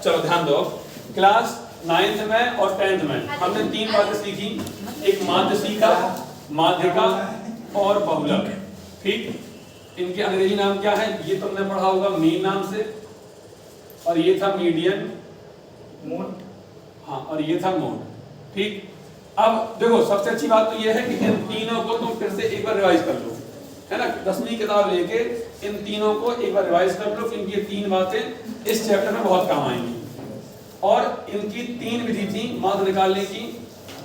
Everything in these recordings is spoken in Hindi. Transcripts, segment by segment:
चलो ध्यान दो, क्लास 9th में और 10th में हमने 3 बातें सीखी, एक माध्यसिका, माध्यिका और बहुलक। ठीक, इनके अंग्रेजी नाम क्या है ये तुमने पढ़ा होगा मीन नाम से, और ये था मीडियन, मोड, हाँ, और ये था मोड। ठीक, अब देखो सबसे अच्छी बात तो ये है कि इन तीनों को तुम फिर से एक बार रिवाइज कर लो, है ना। 10वीं किताब लेके इन तीनों को एक बार रिवाइज कर लो, क्योंकि ये 3 बातें इस चैप्टर में बहुत काम आएंगी। और इनकी 3 विधि थी माध्य निकालने की।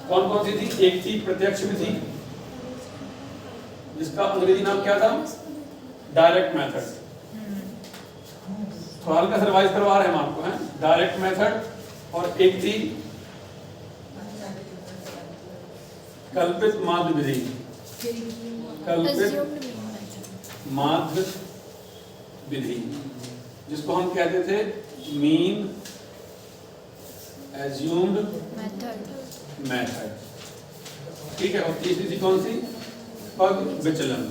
कौन कौन सी थी? एक थी प्रत्यक्ष विधि, जिसका अंग्रेजी नाम क्या था? Direct method. तो हल्का सा रिवाइज करवा रहे हैं हम आपको, हैं, डायरेक्ट मेथड। और एक थी कल्पित माध्य विधि, कल्पित माध्य विधि, जिसको हम कहते थे मीन एज्यूम्ड मेथड। ठीक है, और तीसरी थी कौन सी? पग विचलन,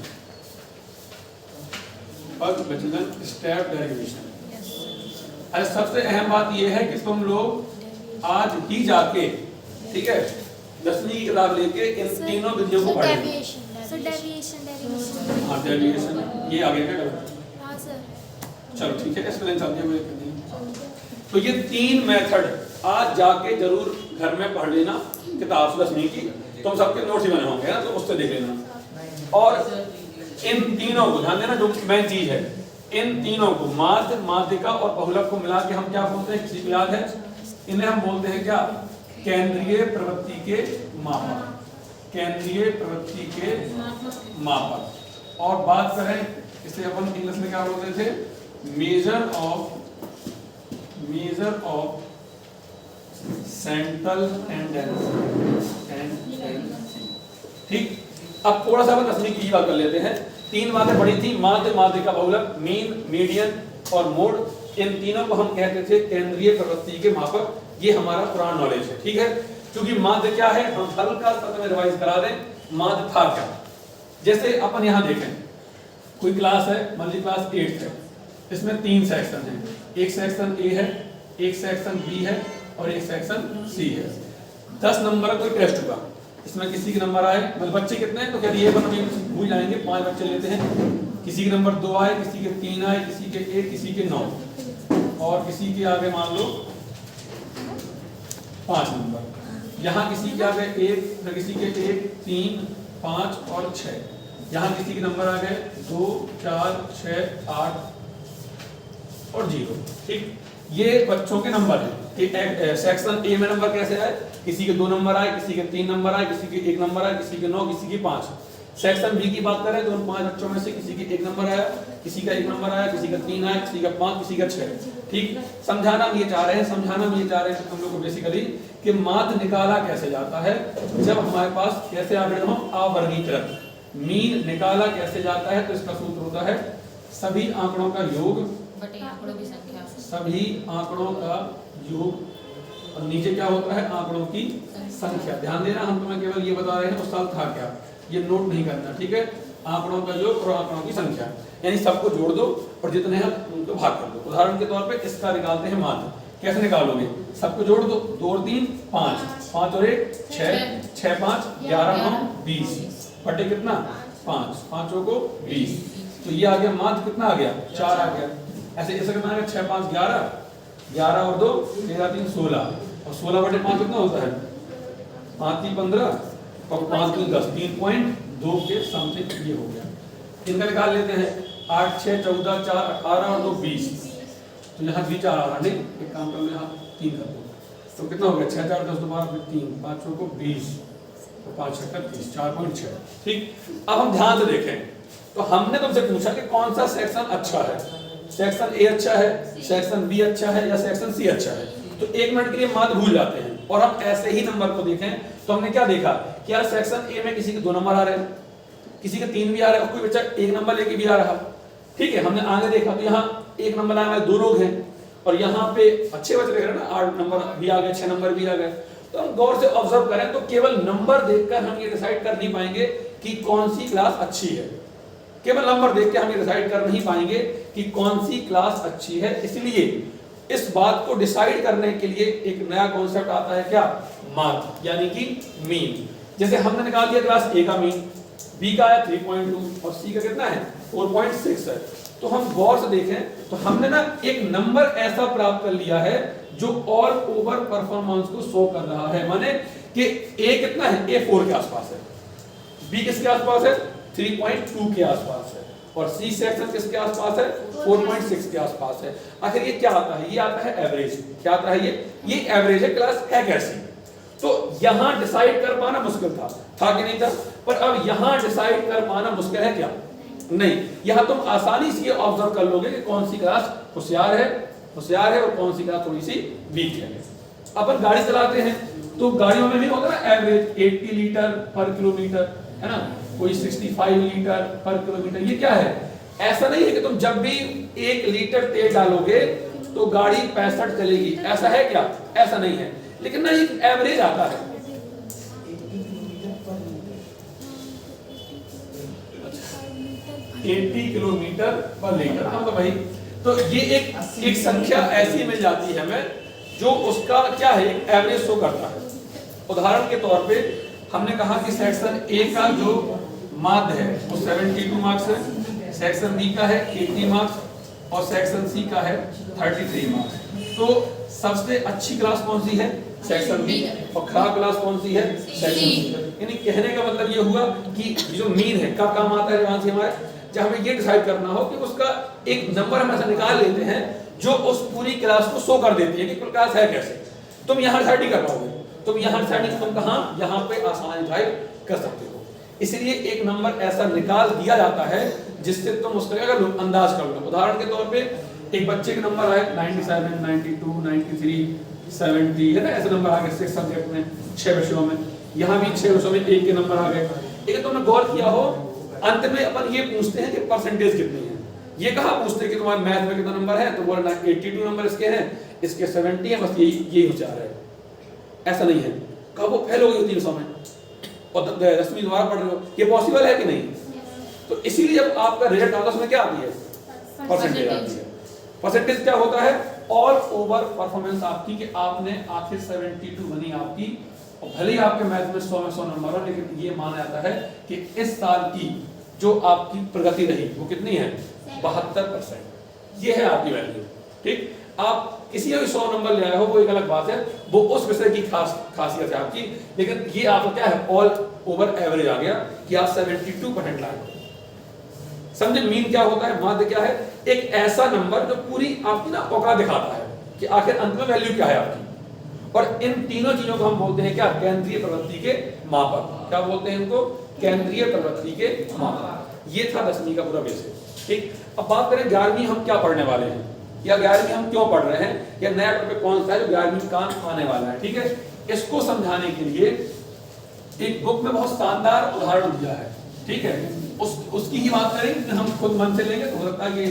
पग विचलन स्टेप डेरिवेशन। अरे सबसे अहम बात यह है कि तुम लोग आज ही जाके, ठीक है, 10वीं की किताब लेके इन तीनों विधियों को पढ़ें। हाँ, डेरिवेशन ये आ गया क्या? हाँ सर। चलो ठीक है, एक्सप्लेन चलते हैं। तो ये 3 मेथड आज जाके जरूर घर में पढ़ लेना, किताब 10वीं की तुम सबके नोट्स ही बने होंगे ना, तो उससे देख लेना। और इन तीनों को ध्यान देना, जो मेन चीज है, इन तीनों को माध्य, माध्यिका और बहुलक को मिला के हम क्या बोलते हैं? किसी को याद है? इन्हें हम बोलते हैं क्या? केंद्रीय प्रवृत्ति के मापक, केंद्रीय प्रवृत्ति के मापक। और बात करें इसे अपन इंग्लिश में क्या बोलते थे? Measure of central tendency. ठीक, अब थोड़ा सा अपन 10वीं की बात कर लेते हैं। 3 बातें पढ़ी थी, माध्य, माध्यिका, बहुलक, मीन, मीडियन और मोड। इन तीनों को हम कहते थे केंद्रीय प्रवृत्ति के मापक। ये हमारा पुराना नॉलेज है। ठीक है, क्योंकि माध्य क्या है हम हल्का सा तुम्हें रिवाइज करा दें। माध्य था क्या? जैसे अपन यहाँ देखें, कोई क्लास है, मान लीजिए क्लास 8 है, इसमें 3 सेक्शन हैं। एक सेक्शन ए है, एक सेक्शन बी है और एक सेक्शन सी है। 10 नंबर का कोई टेस्ट हुआ, इसमें किसी के नंबर आए, मतलब बच्चे कितने हैं तो क्या ये भूल जाएंगे, 5 बच्चे लेते हैं, किसी के नंबर 2 आए, किसी के 3 आए, किसी के 1, किसी के 9 और किसी के आगे मान लो 5 नंबर। यहाँ किसी के आगे 1, किसी के 1, 3, 5 और 6। यहाँ किसी के नंबर आ गए 2, 4, 6, 8 और 0। ठीक, ये बच्चों के नंबर हैं। सेक्शन ए में नंबर कैसे आए? किसी के 2 नंबर आए, किसी के 3 नंबर आए, किसी के 1 नंबर आए, किसी के 9, किसी के 5। सेक्शन बी की बात करें तो उन 5 बच्चों में से किसी के 1 नंबर आया, किसी का 1 नंबर आया, किसी का 3 आया, किसी का 5, किसी का 6। ठीक, समझाना हम ये चाह रहे हैं हम लोग को बेसिकली कि माध्य निकाला कैसे जाता है। जब हमारे पास कैसे आंकड़े हो अवर्गीकृत, मीन निकाला कैसे जाता है तो इसका सूत्र होता है सभी आंकड़ों का योग बटे आंकड़ों की संख्या, सभी आंकड़ों का योग, और नीचे क्या होता है? आंकड़ों की संख्या। ध्यान देना, हम तुम्हें केवल ये बता रहे हैं उस साल था क्या, ये नोट नहीं करना। ठीक है, आंकड़ों का योग और आंकड़ों की संख्या, यानी सबको जोड़ दो और जितने हैं उनको भाग कर दो। उदाहरण के तौर पे इसका निकालते हैं माध्य। कैसे निकालोगे? सबको जोड़ दो, 2 और 3 5, 5 और 1 6, 6 5 11 9 20 बटे कितना? 5, 5 को 20। तो ये आ गया माध्य, कितना आ गया? 4 आ गया। ऐसे कितना है? 6 5 11, 11 और 2 13 3 16 और 16 बटे 5 कितना होता है? 5 3 15 और 5 3 10, 3.2 के समथिंग ये हो गया। इनका निकाल लेते हैं। 8 6 14 4 18 और 2 20। तो यहाँ 2 4 आ रहा नहीं, एक काम कर लो, यहाँ 3 कर दो तो कितना हो गया? 6 4 10 12 3, 5 को 20 और 5 6 30, 4.6। ठीक, अब हम ध्यान से देखें तो हमने तुमसे पूछा कि कौन सा सेक्शन अच्छा है, सेक्शन ए अच्छा है, सेक्शन बी अच्छा है या सेक्शन सी अच्छा है। तो 1 मिनट के लिए माध्य भूल जाते हैं और हम ऐसे ही नंबर को देखें तो हमने क्या देखा कि यार सेक्शन ए में किसी के 2 नंबर आ रहे हैं, किसी के 3 भी आ रहे हैं और कोई बच्चा 1 नंबर लेके भी आ रहा। ठीक है, हमने आगे देखा तो यहाँ 1 नंबर आया, 2 लोग हैं और यहाँ पे अच्छे बच्चे देख रहे हैं ना, 8 नंबर भी आ गए, 6 नंबर भी आ गए। तो हम गौर से ऑब्जर्व करें तो केवल नंबर देखकर हम ये डिसाइड कर नहीं पाएंगे कि कौन सी क्लास अच्छी है। केवल नंबर देख के हम ये डिसाइड कर नहीं पाएंगे कि कौन सी क्लास अच्छी है। इसलिए इस बात को डिसाइड करने के लिए एक नया कॉन्सेप्ट आता है, क्या? माध्य, यानी कि मीन। जैसे हमने निकाल दिया क्लास ए का मीन, बी का है 3.2 और सी का कितना है 4.6 है। तो हम गौर से देखें तो हमने ना एक नंबर ऐसा प्राप्त कर लिया है जो ऑल ओवर परफॉर्मेंस को शो कर रहा है, माने कि ए कितना है, ए 4 के आसपास है, बी किसके आसपास है 3.2 के आसपास है, और सी सेक्शन किसके आसपास है 4.6 के आसपास है। आखिर ये क्या आता है? ये आता है एवरेज। क्या आता है ये एवरेज है। क्लास है कैसी? तो यहां डिसाइड कर पाना मुश्किल था कि नहीं था? पर अब यहां डिसाइड कर पाना मुश्किल है क्या? नहीं। यहां तुम आसानी से ऑब्जर्व कर लोगे कि कौन सी क्लास होशियार है और कौन सी क्लास थोड़ी सी वीक है। अपन गाड़ी चलाते हैं तो गाड़ियों में भी होता है ना एवरेज 80 लीटर पर किलोमीटर, है ना, कोई 65 लीटर पर किलोमीटर। ये क्या है? ऐसा नहीं है कि तुम जब भी 1 लीटर तेल डालोगे तो गाड़ी 65 चलेगी, ऐसा है क्या? ऐसा नहीं है, लेकिन ना एक एवरेज आता है। 80 किलोमीटर पर लीटर, हाँ तो भाई, तो ये एक संख्या ऐसी मिल जाती है हमें जो उसका क्या है, एक एवरेज शो करता है। उदाहरण के तौर पे हमने कहा कि सेक्शन ए का जो माध्य है वो 72 मार्क्स है, सेक्शन बी का है 80 मार्क्स और सेक्शन सी का है 33 मार्क्स। तो सबसे अच्छी क्लास कौन सी है? Section B. और खराब क्लास कौन सी है? Section C. यानी कहने का मतलब ये हुआ कि जो मीन है कब काम आता है? जब से हमारे जब हमें ये डिसाइड करना हो कि उसका एक नंबर हम ऐसा निकाल लेते हैं जो उस पूरी क्लास को शो कर देती है कि कुल क्लास है कैसे। तुम यहाँ डिसाइड नहीं कर पाओगे, तुम यहाँ डिसाइड नहीं, तुम कहाँ यहाँ पे आसानी डिसाइड कर सकते हो। इसलिए एक नंबर ऐसा निकाल दिया जाता है जिससे तुम उसका अगर अंदाज कर लो। उदाहरण के तौर पे एक बच्चे के नंबर आए 97, 92, 93, 70, है ना, ऐसे नंबर आ गए 6 सब्जेक्ट में, 6 विषयों में। यहाँ भी 6 विषयों में 1 के नंबर आ गए। लेकिन तुमने गौर किया हो अंत में अपन ये पूछते हैं कि परसेंटेज कितनी है। ये कहाँ पूछते हैं कि तुम्हारे मैथ में कितना नंबर है, तो बोलना 82 नंबर इसके हैं, इसके 70 है, बस यही विचार है। ऐसा नहीं है। कब वो फेल हो गई 300 में और 10वीं दोबारा पढ़ रहे हो, ये पॉसिबल है कि नहीं? तो इसीलिए जब आपका रिजल्ट आता है उसमें क्या आती है? परसेंटेज आती है। परसेंटेज क्या होता है? ऑल ओवर परफॉर्मेंस आपकी, कि आपने आखिर 72 बनी आपकी, और भले ही आपके मैथ में 100 में 100 नंबर हो, लेकिन ये माना जाता है कि इस साल की जो आपकी प्रगति रही वो कितनी है? 72%। ये है आपकी वैल्यू। ठीक, आप किसी का भी 100 नंबर ले आए हो वो एक अलग बात है, वो उस विषय की खासियत है आपकी, लेकिन ये आपका क्या है? ऑल ओवर एवरेज आ गया कि आप 72% लाए हो। समझे मीन क्या होता है, माध्य क्या है? एक ऐसा नंबर जो पूरी आपकी ना औकात दिखाता है कि आखिर अंत में वैल्यू क्या है आपकी। और इन तीनों चीजों को हम बोलते हैं क्या? केंद्रीय प्रवृत्ति के मापक। क्या बोलते हैं इनको? केंद्रीय प्रवृत्ति के मापक। ये था 10वीं का पूरा बेसिक। ठीक, अब बात करें 11वीं हम क्या पढ़ने वाले हैं, या 11वीं हम क्यों पढ़ रहे हैं, या नया टॉपिक कौन सा है जो 11वीं का आने वाला है। ठीक है, इसको समझाने के लिए एक बुक में बहुत शानदार उदाहरण दिया है। ठीक है, उसकी ही बात करेंगे, हम खुद मन से लेंगे तो हो सकता है कि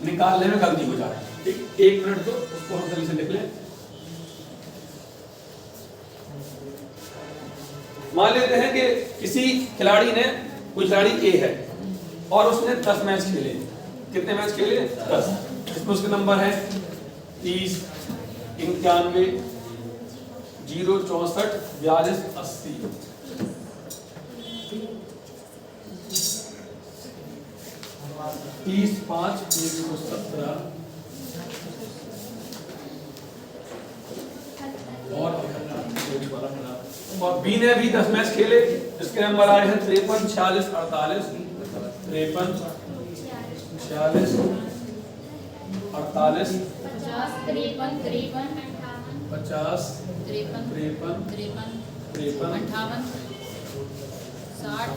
निकालने में गलती हो जाए। ठीक, 1 मिनट दो, उसको हम जल्दी से लिख लें। मान लेते हैं कि किसी खिलाड़ी ने, कोई खिलाड़ी ए है और उसने 10 मैच खेले। कितने मैच खेले? 10। इसमें उसके नंबर है 30, 91, 0, 64, 42, 80। 30, 5, 117 और 71। और बी ने भी 10 मैच खेले, जिसके नंबर आए हैं 53, 46, 48, 53, 46, 48, 50, 53, 53, 58, 60,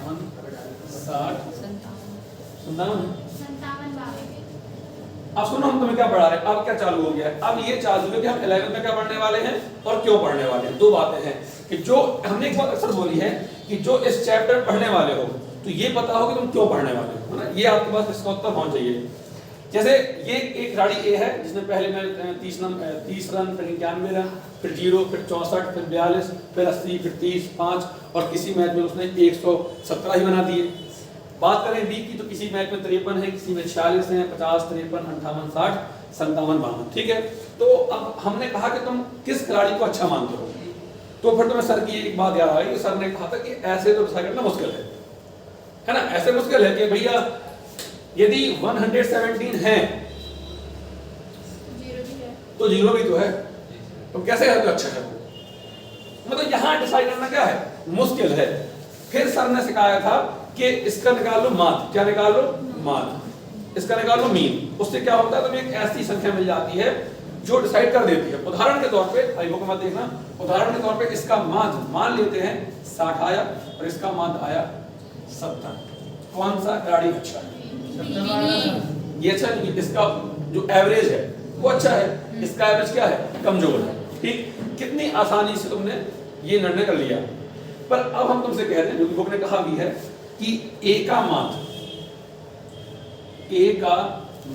57। अब सुनो, हम तुम्हें क्या पढ़ा रहे हैं? अब क्या चालू हो गया है? अब ये चालू है कि हम 11th में क्या पढ़ने वाले हैं और क्यों पढ़ने वाले हैं। 2 बातें हैं कि जो हमने एक बात अक्सर बोली है कि जो इस चैप्टर पढ़ने वाले हो तो ये पता हो कि तुम क्यों पढ़ने वाले हो, है ना। ये आपके पास इसका उत्तर होना चाहिए। जैसे ये एक खिलाड़ी ए है जिसने पहले में 30 रन, फिर 91 रन, फिर 0, फिर 64, फिर 42, फिर 80, फिर 30, 5 और किसी मैच में उसने 117 ही बना दिए। बात करें बी की तो किसी मैच में 53 है, किसी में 46 है, 50, 53, 58, 60, 57 52। ठीक है, तो अब हमने कहा कि तुम किस खिलाड़ी को अच्छा मानते हो, तो फिर तुम्हें सर की एक बात याद आई कि सर ने कहा था कि ऐसे तो डिसाइड करना मुश्किल है ना, ऐसे मुश्किल है कि भैया यदि 117 है तो जीरो भी तो है, तो कैसे है तो अच्छा है वो, मतलब यहां डिसाइड करना क्या है, मुश्किल है। फिर सर ने सिखाया था कि इसका निकाल लो माध्य, क्या निकाल लो माध्य, इसका निकाल लो मीन, उससे क्या होता है तुम्हें एक ऐसी संख्या मिल जाती है जो डिसाइड कर देती है। उदाहरण के तौर पे आई बुक मत देखना, उदाहरण के तौर पे इसका माध्य मान लेते हैं 60 आया और इसका माध्य आया 70, कौन सा खिलाड़ी अच्छा है, ये अच्छा नहीं, इसका जो एवरेज है वो अच्छा है, इसका एवरेज क्या है, कमजोर है। ठीक, कितनी आसानी से तुमने ये निर्णय कर लिया। पर अब हम तुमसे कह रहे हैं, जो कि बुक ने कहा भी है कि ए का माध्य, ए का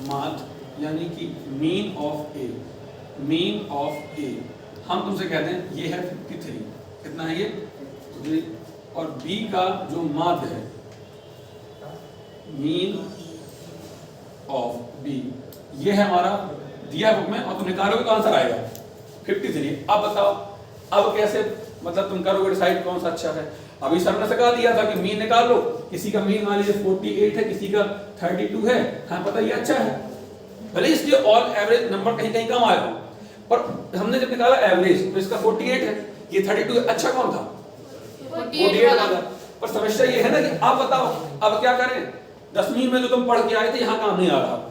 माध्य यानी कि mean of a, mean of a, हम तुमसे कहते हैं ये है 53, कितना है ये, और बी का जो माध्य है मीन ऑफ बी, ये है हमारा दिया बुक में, और तुम निकालोगे तो आंसर आएगा 53। अब बताओ अब कैसे, मतलब तुम करोगे डिसाइड कौन सा अच्छा है। अभी सर ने सिखा दिया था कि मीन निकाल लो, किसी का मीन मान लीजिए 48 है, किसी का 32 है, हाँ पता ये अच्छा है, भले इसके ऑल एवरेज नंबर कहीं कहीं कम आएगा, पर हमने जब निकाला एवरेज तो इसका 48 है, ये 32 है, अच्छा कौन था 48 वाला। पर समस्या ये है ना कि आप बताओ अब क्या करें, 10वीं में जो तुम पढ़ के आए थे यहाँ काम नहीं आ रहा,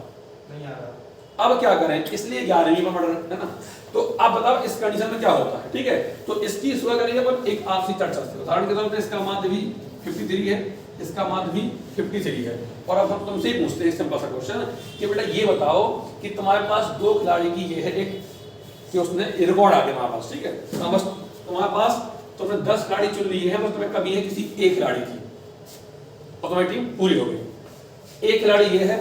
अब क्या करें, इसलिए 11वीं में पढ़ रहे हैं ना। तो आप बताओ इस कंडीशन में क्या होता है। ठीक है, तो इसकी सुबह करेंगे अपन एक आपसी चर्चा से। उदाहरण के तौर पे इसका माध्य भी 53 है, इसका माध्य भी 53 है, और अब हम तुमसे ही पूछते हैं सिंपल सा क्वेश्चन कि बेटा ये बताओ कि तुम्हारे पास दो खिलाड़ी की ये है एक कि उसने रिकॉर्ड आ गया हमारे पास। ठीक है, तो बस तुम्हारे पास तुमने 10 खिलाड़ी चुन लिए हैं, बस तुम्हें कमी है किसी एक खिलाड़ी की और तुम्हारी टीम पूरी हो गई। एक खिलाड़ी ये है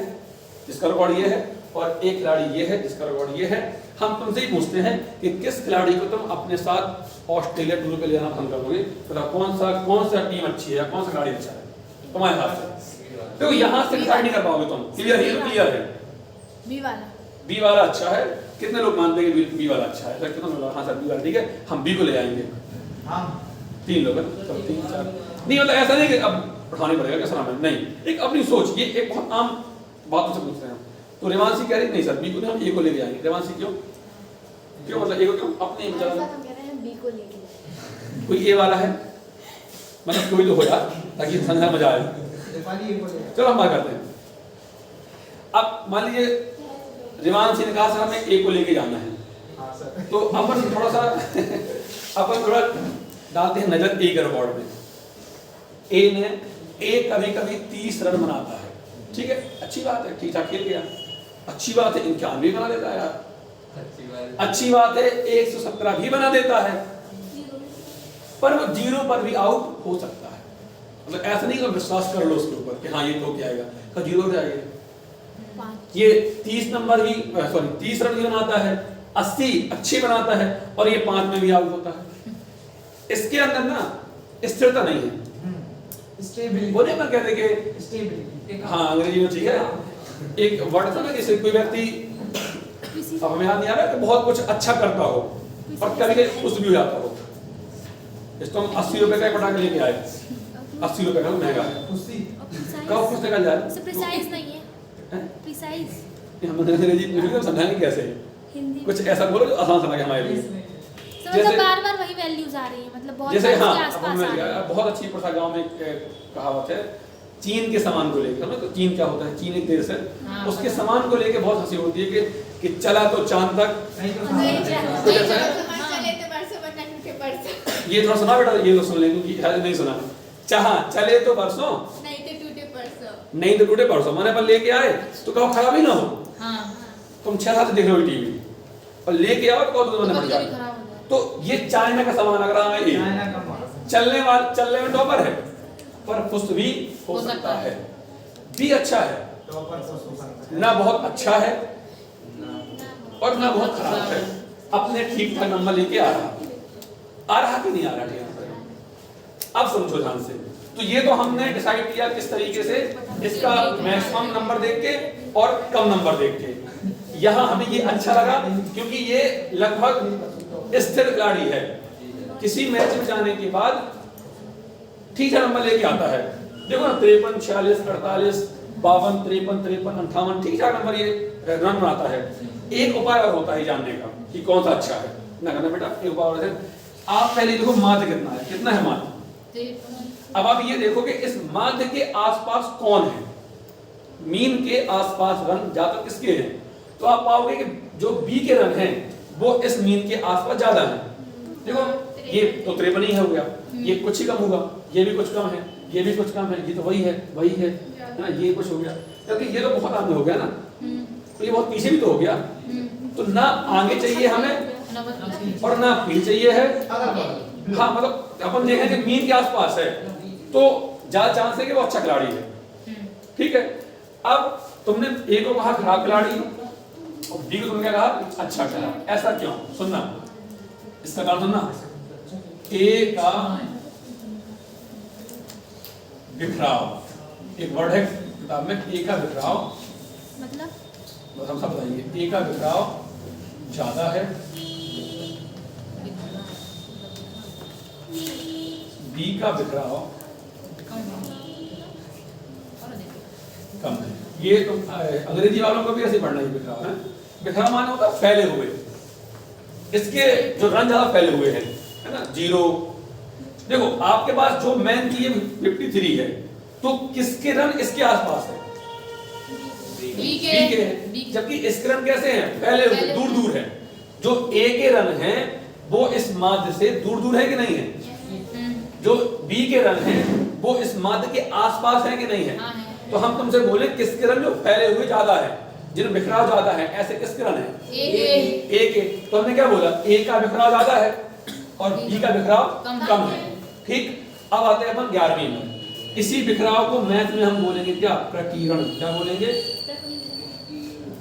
जिसका रिकॉर्ड ये है, और एक खिलाड़ी ये है जिसका रिकॉर्ड ये है। हम तुमसे ही पूछते हैं कि किस खिलाड़ी को तुम अपने साथ ऑस्ट्रेलिया टूर पे ले जाना पसंद करोगे, तो कौन सा टीम अच्छी है, कौन सा खिलाड़ी अच्छा है तुम्हारे हिसाब से। तो यहां से डिसाइड नहीं कर पाओगे तुम, क्लियर है, क्लियर है, बी वाला अच्छा है। कितने लोग मानते हैं कि बी वाला अच्छा है, सर कितने लोग, हाँ सर बी वाला ठीक है, हम बी को ले जाएंगे, हाँ 3 लोग, सब 3 4 नहीं, मतलब ऐसा नहीं कि अब उठाने पड़ेगा कैसा नाम है, नहीं, एक अपनी सोच, ये एक बहुत आम बातों से पूछ रहे हैं। तो रेवांशी कह रही नहीं सर बी को नहीं, हम ए को लेके जाएंगे। रेवांशी क्यों मतलब ए को क्यों, अपने ऐसा तो कह रहे हैं बी को लेके, कोई ए वाला है, मतलब कोई तो हो यार ताकि समझने मजा आए। चलो हम बात करते हैं। अब मान लीजिए रेवांशी ने कहा सर हमें ए को लेके जाना है, तो अपन थोड़ा सा अपन थोड़ा डालते हैं नजर ए के रिकॉर्ड में। ए कभी कभी 30 रन बनाता है, ठीक है, अच्छी बात है, ठीक ठाक खेल गया, अच्छी बात है, 91 बना देता है यार, अच्छी बात है, 117 भी बना देता है, पर वो 0 पर भी आउट हो सकता है। मतलब ऐसा नहीं कि विश्वास कर लो उसके ऊपर कि हाँ ये तो क्या आएगा, तो 0 हो जाएगा। ये 30 नंबर भी सॉरी 30 रन भी बनाता है, 80 अच्छी बनाता है, और ये 5 में भी आउट होता है। इसके अंदर ना स्थिरता नहीं है, बोले मैं कहते कि स्टेबिलिटी, हाँ अंग्रेजी में ठीक है, एक वर्ड था ना कि कोई व्यक्ति अब हमें याद नहीं आ रहा कि बहुत कुछ अच्छा करता हो और कभी कभी खुश भी हो जाता हो। इसको हम 80 रुपए का पटाखा लेके आए, 80 रुपए का महंगा है, कब खुश निकल जाए, प्रिसाइज नहीं है, प्रिसाइज हम अंग्रेजी में समझाएंगे कैसे, कुछ ऐसा बोलो जो आसान समझे हमारे लिए। मतलब बार-बार वही वैल्यूज आ रही है, मतलब बहुत जैसे हाँ आसपास आ रही है। बहुत अच्छी प्रथा गांव में एक कहावत है चीन के सामान को लेकर, तो चीन क्या होता है, चीन एक देश है, उसके सामान को लेकर बहुत हंसी होती है कि चला तो चांद तक ये थोड़ा सुना बेटा, ये तो सुन ले क्योंकि नहीं सुना, चाहा चले तो परसों नहीं तो टूटे परसों, मैंने पर लेके आए तो कहो खराब ही ना हो। तुम 6 साल से देख रहे हो टीवी और लेके आओ तो मैंने मर जाए। तो ये चाइना का सामान लग रहा है, ये चलने में टॉपर है, पर पुष्ट भी हो सकता है, भी अच्छा है, ना बहुत अच्छा है और ना बहुत खराब है, अपने ठीक ठाक नंबर लेके आ रहा कि नहीं आ रहा ठीक। अब समझो ध्यान से, तो ये तो हमने डिसाइड किया किस तरीके से, इसका मैक्सिमम नंबर देख के और कम नंबर देख के। यहाँ हमें ये अच्छा लगा क्योंकि ये लगभग स्थिर खिलाड़ी है, किसी मैच में जाने के बाद ठीक है नंबर लेके आता है। देखो ना 53, 46, 48, 52, 53, 53, 58 ठीक ठाक नंबर ये रन बनाता है। एक उपाय और होता है जानने का कि कौन सा अच्छा है ना करना बेटा, एक उपाय और है। आप पहले देखो माध्य कितना है माध्य। अब आप ये देखो कि इस माध्य के आसपास कौन है, मीन के आसपास रन ज्यादा किसके हैं, तो आप पाओगे कि जो बी के रन हैं वो इस मीन के आसपास ज्यादा है। देखो ये तो 53 ही हो गया, ये कुछ ही कम होगा, ये भी कुछ कम है, ये भी कुछ कम है, ये तो वही है ना, ये कुछ हो गया, क्योंकि ये तो बहुत आगे हो गया ना, तो ये बहुत पीछे भी तो हो गया, तो ना आगे चाहिए हमें और ना पीछे चाहिए है। हाँ मतलब अपन देखें कि मीन के आसपास है तो ज्यादा चांस है कि वो अच्छा खिलाड़ी है। ठीक है, अब तुमने ए को कहा खराब खिलाड़ी और बी को तुमने क्या कहा अच्छा खिलाड़ी, ऐसा क्यों? सुनना इसका कारण सुनना, ए का बिखराव, एक वर्ड है किताब में ए का बिखराव, मतलब बस हम सब बताएंगे। ए का बिखराव ज्यादा है, बी का बिखराव कम है। ये तो अंग्रेजी वालों को भी ऐसे पढ़ना ही बिखराव है। बिखराव माने होता है फैले हुए, इसके जो रन ज्यादा फैले हुए हैं है ना, 0। देखो आपके पास जो मैन की 53 है तो किसके रन इसके आसपास है? बी के, जबकि इसके रन कैसे हैं? फैले हुए, दूर दूर है। जो ए के रन हैं वो इस माध्य से दूर दूर है कि नहीं है? जो बी के रन हैं वो इस माध्य के आसपास है कि नहीं है? तो हम तुमसे बोले किसके रन जो फैले हुए ज्यादा है, जिन बिखराव ज्यादा है, ऐसे किसके रन है? ए के। तो हमने क्या बोला? ए का बिखराव ज्यादा है और बी का बिखराव कम है। ठीक, अब आते हैं अपन 11वीं में। इसी बिखराव को मैथ में हम बोलेंगे क्या? प्रकीर्ण। क्या बोलेंगे?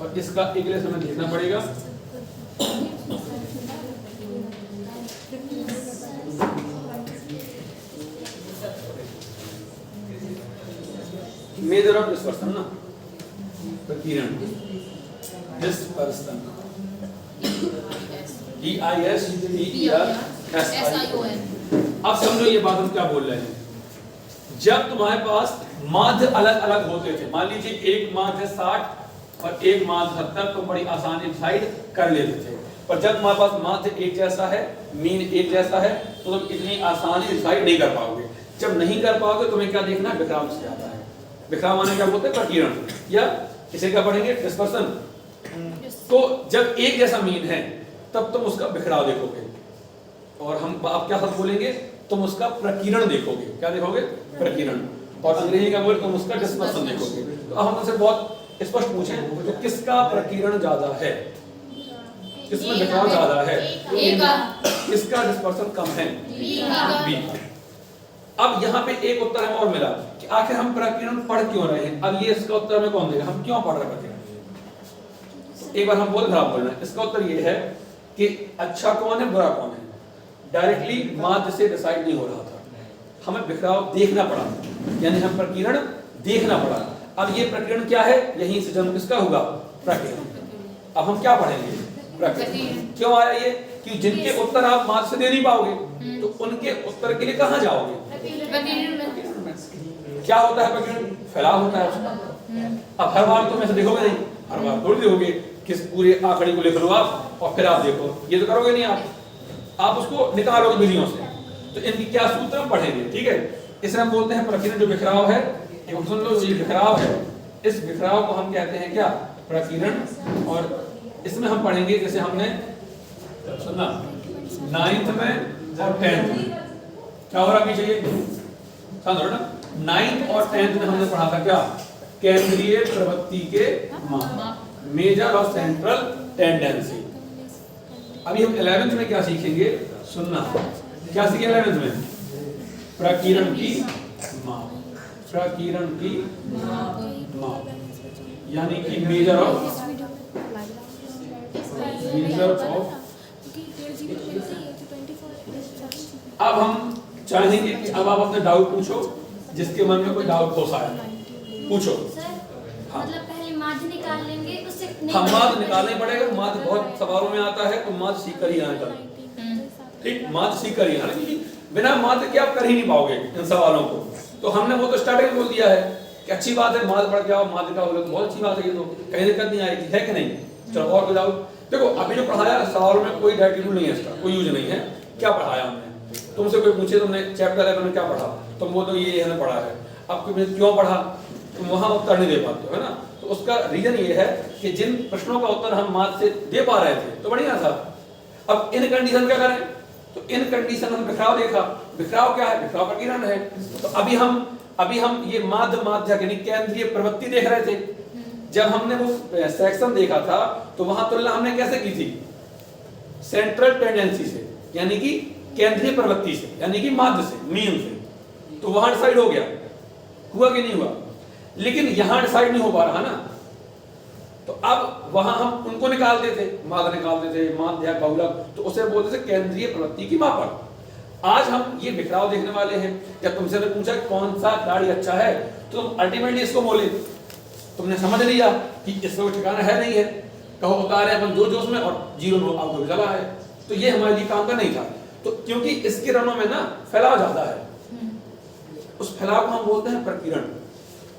और इसका एक लेसन हमें देखना पड़ेगा। मेजर ऑफ डिस्पर्सन ना, प्रकीर्ण, डिस्पर्सन, DISPERSION। अब समझो ये बात हम क्या बोल रहे हैं। जब तुम्हारे पास माध्य अलग अलग होते थे, मान लीजिए एक माध्य 60 और एक माध्य 70, तो बड़ी आसानी डिसाइड कर लेते थे। पर जब तुम्हारे पास माध्य एक जैसा है, मीन एक जैसा है, तो तुम इतनी आसानी डिसाइड नहीं कर पाओगे। जब नहीं कर पाओगे तुम्हें क्या देखना? बिखराव से आता है। बिखराव माने क्या बोलते हैं? प्रकीर्ण, या इसे क्या पढ़ेंगे? डिस्पर्सन। तो जब एक जैसा मीन है तब तुम उसका बिखराव देखोगे, और हम आप क्या शब्द बोलेंगे? तुम उसका प्रकीर्ण देखोगे। क्या देखोगे? प्रकीर्ण। और अंग्रेजी का बोले तुम उसका डिस्पर्सन देखोगे। तो अब हम तुमसे बहुत स्पष्ट पूछें तो किसका प्रकीर्ण ज्यादा है, किसमें बिखराव ज्यादा है? किसका डिस्पर्सन कम है? बी। अब यहाँ पे एक उत्तर हमें और मिला कि आखिर हम प्रकीर्ण पढ़ क्यों रहे हैं। अब ये इसका उत्तर हमें कौन देगा? हम क्यों पढ़ रहे हैं प्रकीर्ण? एक बार हम बोल खराब बोल रहे हैं। इसका उत्तर ये है कि अच्छा कौन है, बुरा कौन है, डायरेक्टली माध्य से डिसाइड नहीं हो रहा था, हमें बिखराव देखना पड़ा, यानी हम प्रकीर्ण देखना पड़ा। अब ये प्रकीर्ण क्या है? यहीं से जन्म किसका होगा? प्रकीर्ण। अब हम क्या पढ़ेंगे? प्रकीर्ण। क्यों आया ये? कि जिनके उत्तर आप माध्य से दे नहीं पाओगे तो उनके उत्तर के लिए कहां जाओगे? क्या होता है प्रकीर्ण? फैलाव होता है उसका। अब हर बार तुम ऐसे देखोगे नहीं, हर बार थोड़ी देखोगे किस पूरे आंकड़े को लिख लो आप और फिर आप देखो, ये तो करोगे नहीं आप उसको निकालोगे विधियों से। तो इनकी क्या सूत्र हम पढ़ेंगे, ठीक है। इसे हम बोलते हैं प्रकीर्ण। जो बिखराव है, एक सुन लो, ये बिखराव है, इस बिखराव को हम कहते हैं क्या? प्रकीर्ण। और इसमें हम पढ़ेंगे जैसे हमने सुनना 9th में और 10th में क्या हो रहा पीछे, समझो ना। 9th और 10th में हमने पढ़ा था क्या? केंद्रीय प्रवृत्ति के माप, मेजर और सेंट्रल टेंडेंसी। अभी हम 11th में क्या सीखेंगे? सुनना, क्या सीखे 11th में? प्रकीर्ण की माप, प्रकीर्ण की माप, यानी कि मेजर ऑफ अब हम चाहेंगे कि अब आप अपने डाउट पूछो, जिसके मन में कोई डाउट हो सकता है पूछो। सर, मतलब पहले माध्य निकाल लेंगे, उससे हम माद निकालना पड़ेगा। माद बहुत सवालों में आता है, तो माद सीख कर ही आना कल, ठीक, माद सीख कर ही आना, क्योंकि बिना माद के आप कर ही नहीं पाओगे इन सवालों को। तो हमने वो तो स्टार्टिंग में बोल दिया है कि अच्छी बात है, माद पढ़ के आओ, माद का हो तो बहुत अच्छी बात है, ये तो कहीं दिक्कत नहीं आएगी, है कि नहीं। चलो और बताओ, देखो अभी जो पढ़ाया सवालों में कोई डायरेक्ट रूल नहीं है, इसका कोई यूज नहीं है। क्या पढ़ाया हमने, तुमसे कोई पूछे तुमने चैप्टर 11 में क्या पढ़ा, तुम वो तो ये हमने पढ़ा है, अब कोई क्यों पढ़ा, तुम वहां उत्तर नहीं दे पाते हो, है ना। तो उसका रीजन ये है कि जिन प्रश्नों का उत्तर हम माद से दे पा रहे थे तो बढ़िया था। अब इन कंडीशन क्या करें, तो इन कंडीशन हम बिखराव देखा, बिखराव क्या है, बिखराव प्रकीर्णन है। तो अभी हम ये माध्यक यानी केंद्रीय प्रवृत्ति देख रहे थे। जब हमने वो सेक्शन देखा था तो वहां तुलना हमने कैसे की थी, सेंट्रल टेंडेंसी से, यानी कि केंद्रीय प्रवृत्ति से, यानी कि माध्य से, मीन से। तो वहां डिसाइड हो गया, हुआ कि नहीं हुआ, लेकिन यहां डिसाइड नहीं हो पा रहा ना। तो अब वहां हम उनको निकालते थे, माद निकालते थे, माध्य बहुलक, तो उसे बोलते थे केंद्रीय प्रवृत्ति की मापक। आज हम ये बिखराव देखने वाले हैं। जब तुमसे ने पूछा कौन सा गाड़ी अच्छा है, तो तुम अल्टीमेटली इसको बोले, तुमने समझ लिया कि इसका कोई ठिकाना है नहीं है, कहो उतारे अपन जोश में और जीरो में आपको चला है। तो ये हमारे लिए काम का नहीं था। तो क्योंकि इसके रनों में ना फैलाव ज्यादा है, उस फैलाव को हम बोलते हैं प्रकीर्णन।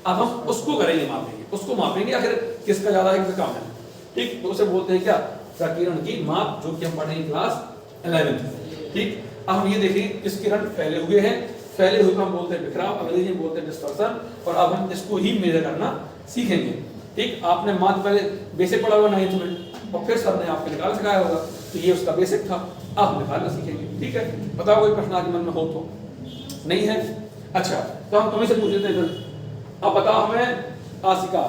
अब हम उसको करेंगे, मापेंगे, उसको मापेंगे आखिर किसका ज्यादा है किसका कम है, ठीक। तो उसे बोलते हैं क्या, प्रकीर्णन की माप, जो कि हम पढ़ेंगे क्लास 11 में, ठीक। अब हम ये देखेंगे किस किरण फैले हुए हैं, फैले हुए को हम बोलते हैं बिखराव, अंग्रेजी में बोलते हैं डिस्पर्सन। और अब हम इसको ही मेजर करना सीखेंगे, ठीक। आपने माप पहले बेसिक पढ़ा हुआ 9th में, और फिर सर ने आपको निकाल सिखाया होगा, तो ये उसका बेसिक था, आप निकालना सीखेंगे, ठीक है। बताओ कोई प्रश्न आपके मन में हो तो, नहीं है, अच्छा। तो हम तुम्हें से पूछ लेते हैं, अब बताओ हमें आशिका,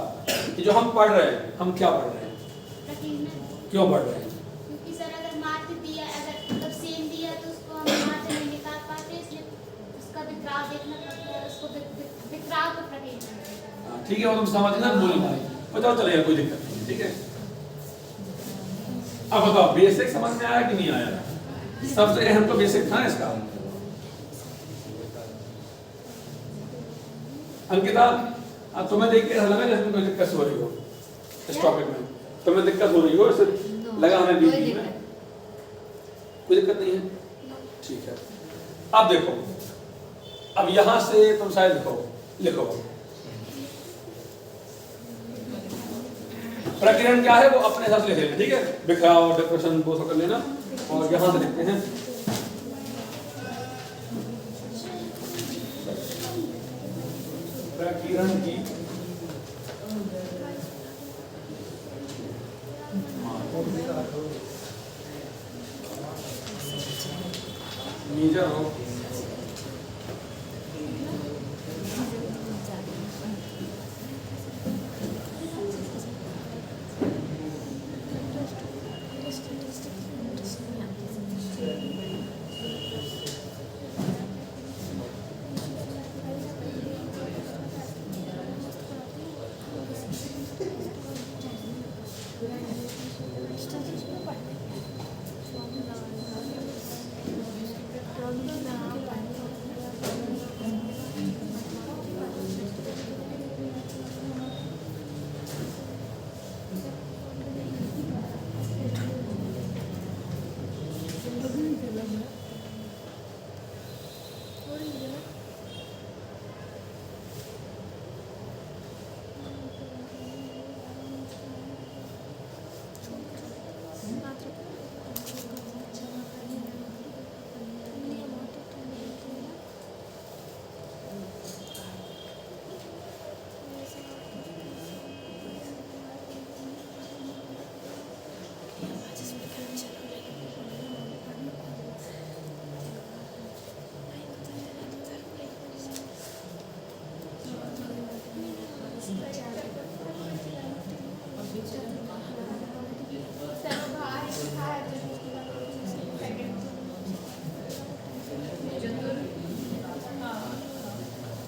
कि जो हम पढ़ रहे हैं, हम क्या पढ़ रहे हैं, क्यों पढ़ रहे हैं। क्योंकि सर अगर माध्य दिया, अगर मतलब सेम दिया तो उसको हम माध्य नहीं निकाल पाते, इसलिए उसका बिखराव देखना पड़ता है, उसको बिखराव को प्रकीर्णन। ठीक है, वो तुम समझ ना, बोली भाई बताओ, चलेगा, कोई दिक्कत नहीं, ठीक है। अब बताओ बेसिक समझ में आया कि नहीं आया, सबसे अहम तो बेसिक था इसका। अंकिता, तुम्हें देख के ऐसा लगा जैसे कोई दिक्कत हो रही हो इस टॉपिक में, तुम्हें दिक्कत हो रही हो, इससे लगा हमें बीच में कोई दिक्कत नहीं है, ठीक है। अब देखो, अब यहां से तुम शायद लिखो प्रकीर्णन क्या है, वो अपने हिसाब से लिख लेना, ठीक है। बिखराव, डिप्रेशन वो सब कर लेना, और यहां से लिखते हैं प्रकीर्णन की मेजर हो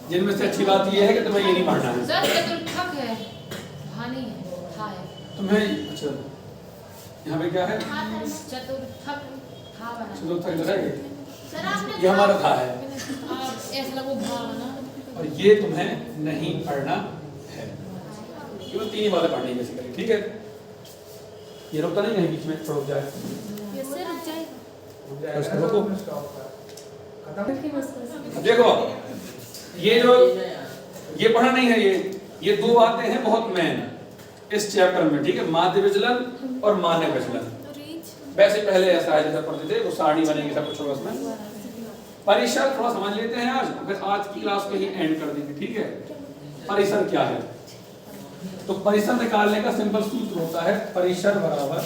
जिनमें से अच्छी बात यह है कि तुम्हें ये नहीं पढ़ना है। सर चतुर्थक है, हाँ नहीं है, था है। तुम्हें अच्छा यहाँ पे क्या है? चतुर्थक था बना। चतुर्थक लगा ये? सर आपने ये हमारा था है। ऐसा लगो भा बना। और ये तुम्हें नहीं पढ़ना है। केवल 3 ही बातें पढ़नी है बेसिकली, ठीक है। ये रुकता नहीं है बीच में, रुक जाए इससे रुक जाएगा। तो इसको रोको। देखो ये पढ़ा नहीं है, ये दो बातें हैं बहुत मेन इस चैप्टर में, ठीक है, माध्य विचलन और मान्य विचलन। वैसे पहले ऐसा है जैसा पढ़ते थे, वो सारणी बनेगी, सब कुछ होगा उसमें। परिसर थोड़ा समझ लेते हैं आज, फिर आज की क्लास को ही एंड कर देंगे, ठीक है। परिसर क्या है? तो परिसर निकालने का सिंपल सूत्र होता है परिसर बराबर,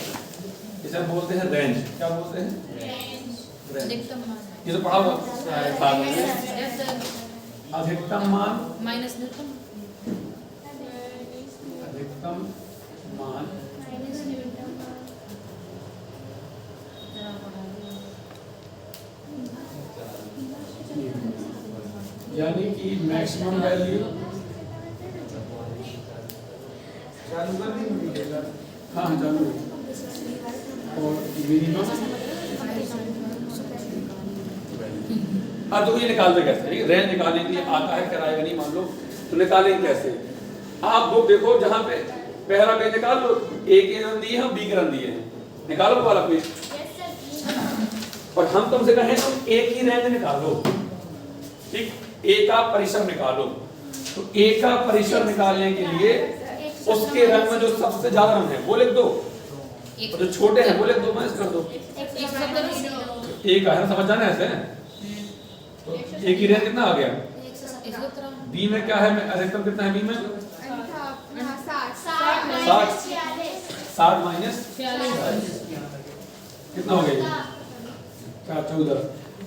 जिसे हम बोलते हैं रेंज। क्या बोलते हैं? रेंज। अधिकतम मान ये तो पढ़ा हुआ था मैंने। अधिकतम मान माइनस न्यूनतम, अधिकतम मान यानी कि मैक्सिमम वैल्यू, हाँ चालू है, और मिनिमम। अब तो ये निकालते कैसे? रेंज निकालने के लिए आता है, कराएगा नहीं मान लो, तो निकालेंगे कैसे? आप बुक देखो, जहाँ पे पहला पेज निकाल लो, ए की रन दी है और बी की रन दी है, निकालो वाला पेज। और हम तुमसे कहें तो ए की रेंज निकालो, ठीक, ए का परिसर निकालो। तो ए का परिसर निकालने के लिए उसके रंग में जो सबसे ज्यादा रंग है वो लिख दो, और जो छोटे हैं वो लिख दो, माइनस कर दो। ए का है, समझ जाना ऐसे। तो ए की रेंज कितना आ गया? बी में क्या है? अधिकतम कितना है बी में? 60 माइनस कितना हो गया? 14।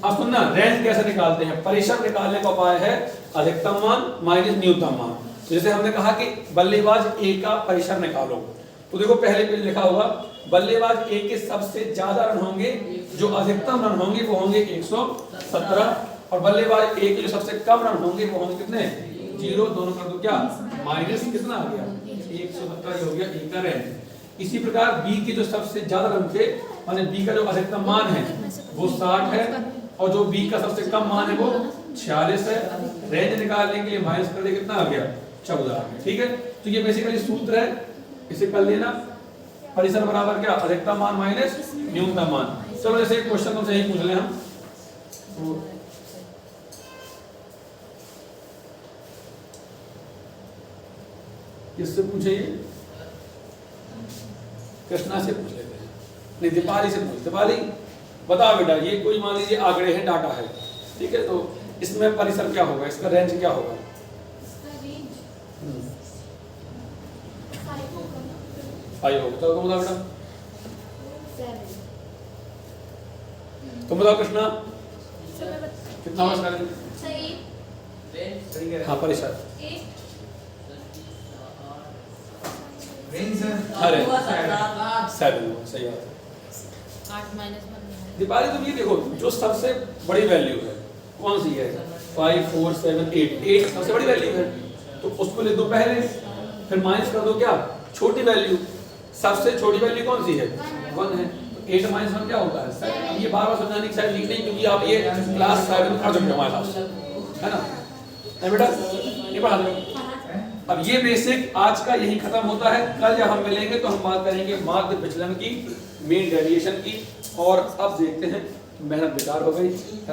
अब सुनना, रेंज कैसे निकालते हैं? परिसर निकालने का उपाय है अधिकतम मान माइनस न्यूनतम मान। तो जैसे हमने कहा कि बल्लेबाज ए का परिसर निकालो, तो देखो पहले पेज लिखा हुआ, बल्लेबाज ए के सबसे ज्यादा रन होंगे, जो अधिकतम रन होंगे वो होंगे 117, और बल्लेबाज ए के जो सबसे कम रन होंगे वो होंगे कितने? 0। दोनों कर दो क्या? माइनस कितना आ गया? 117 हो गया ए का रेंज। इसी प्रकार बी के जो सबसे ज्यादा रन थे, माने बी का जो अधिकतम मान है वो 60 है, और जो बी का सबसे कम मान है वो 46 है। रेंज निकालने के लिए माइनस कर दे, कितना आ गया? 14 आ गया, ठीक है। तो ये बेसिकली सूत्र है, इसे कर लेना। परिसर बराबर क्या? अधिकतम मान माइनस न्यूनतम मान। चलो जैसे एक क्वेश्चन तुमसे यही पूछ ले हम, तो किससे पूछे? ये कृष्णा से पूछ लेते हैं, नहीं दीपाली से पूछ। दीपाली बताओ बेटा, ये कोई मान लीजिए आंकड़े हैं, डाटा है, ठीक है, तो इसमें परिसर क्या होगा? इसका रेंज क्या होगा? 5 होगा। तो तुम बताओ बेटा, तुम बताओ कृष्णा कितना होगा इसका रेंज? हाँ परिसर, अरे 7 सही बात है। 8 माइनस 1। दीपाली तुम ये देखो, जो सबसे बड़ी वैल्यू है कौन सी है? 5 4 7 8। 8 सबसे बड़ी वैल्यू है, तो उसको लिख दो पहले, फिर माइनस कर दो क्या? छोटी वैल्यू। सबसे छोटी वैल्यू कौन सी है? 1 है। तो 8 माइनस 1 क्या होता है? 7। ये बार बार समझाने की शायद लिख नहीं, क्योंकि आप ये क्लास 7 में पढ़ चुके हो हमारे पास, है ना? नहीं बेटा, ये पढ़ा दो। अब ये बेसिक आज का यही खत्म होता है। कल जब हम मिलेंगे तो हम बात करेंगे माध्य विचलन की, मीन डेविएशन की, और अब देखते हैं मेहनत बेकार हो गई।